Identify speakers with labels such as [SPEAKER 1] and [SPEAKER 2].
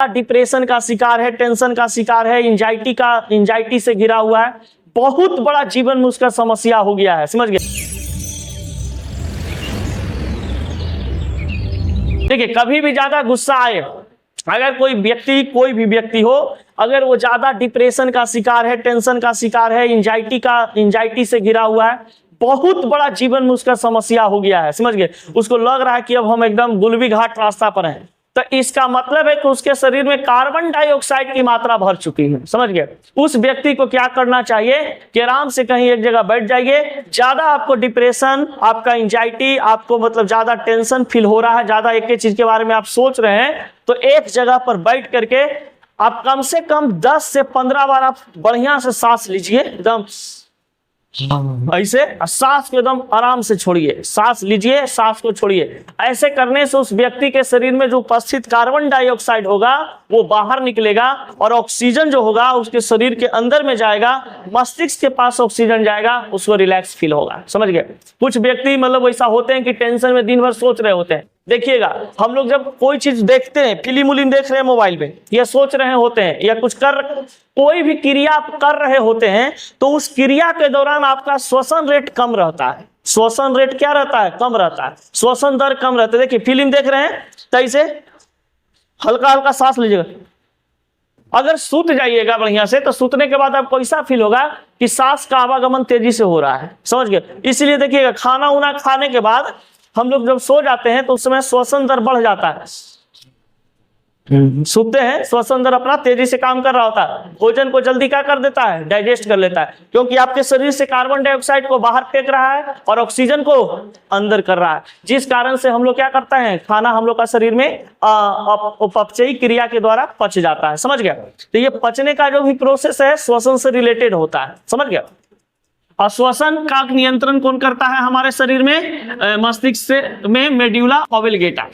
[SPEAKER 1] Depression का शिकार है, टेंशन का शिकार है, एंजाइटी से घिरा हुआ है, बहुत बड़ा जीवन में उसका समस्या हो गया है। समझ गए? देखिए, कभी भी ज्यादा गुस्सा आए, अगर कोई भी व्यक्ति हो, अगर वो ज्यादा डिप्रेशन का शिकार है, टेंशन का शिकार है, एंजाइटी से घिरा हुआ है, बहुत बड़ा जीवन में उसका समस्या हो गया है। समझ गए? उसको लग रहा है कि अब हम एकदम गुलबी घाट रास्ता पर हैं, तो इसका मतलब है कि उसके शरीर में कार्बन डाइऑक्साइड की मात्रा भर चुकी है। समझ गए? उस व्यक्ति को क्या करना चाहिए कि आराम से कहीं एक जगह बैठ जाइए। ज्यादा आपको डिप्रेशन, आपका एंजाइटी, आपको मतलब ज्यादा टेंशन फील हो रहा है, ज्यादा एक ही चीज के बारे में आप सोच रहे हैं, तो एक जगह पर बैठ करके आप कम से कम 10 से 15 बार आप बढ़िया से सांस लीजिए, एकदम ऐसे, सांस को एकदम आराम से छोड़िए, सांस लीजिए, सांस को छोड़िए। ऐसे करने से उस व्यक्ति के शरीर में जो उपस्थित कार्बन डाइऑक्साइड होगा वो बाहर निकलेगा और ऑक्सीजन जो होगा उसके शरीर के अंदर में जाएगा, मस्तिष्क के पास ऑक्सीजन जाएगा, उसको रिलैक्स फील होगा। समझ गए? कुछ व्यक्ति मतलब ऐसा होते हैं कि टेंशन में दिन भर सोच रहे होते हैं। देखिएगा, हम लोग जब कोई चीज देखते हैं, फिल्म देख रहे हैं मोबाइल में, या सोच रहे होते हैं, या कोई भी क्रिया कर रहे होते हैं, तो उस क्रिया के दौरान आपका श्वसन रेट कम रहता है। श्वसन रेट क्या रहता है? कम रहता है। श्वसन दर कम रहता है। देखिए, फिल्म देख रहे हैं तो ऐसे हल्का हल्का सांस लीजिएगा। अगर सूत जाइएगा बढ़िया से, तो सूतने के बाद आपको ऐसा फील होगा कि सांस का आवागमन तेजी से हो रहा है। समझ गए? इसलिए देखिएगा, खाना उना खाने के बाद हम लोग जब सो जाते हैं तो उस समय श्वसन दर बढ़ जाता है। सोते हैं, श्वसन दर अपना तेजी से काम कर रहा होता है, भोजन को जल्दी क्या कर देता है? डाइजेस्ट कर लेता है, क्योंकि आपके शरीर से कार्बन डाइऑक्साइड को बाहर फेंक रहा है और ऑक्सीजन को अंदर कर रहा है, जिस कारण से हम लोग क्या करते हैं, खाना हम लोग का शरीर में अपचयी क्रिया के द्वारा पच जाता है। समझ गया? तो ये पचने का जो भी प्रोसेस है श्वसन से रिलेटेड होता है। समझ गया? और श्वसन का नियंत्रण कौन करता है हमारे शरीर में? मस्तिष्क में मेडुला ऑब्लिंगेटा।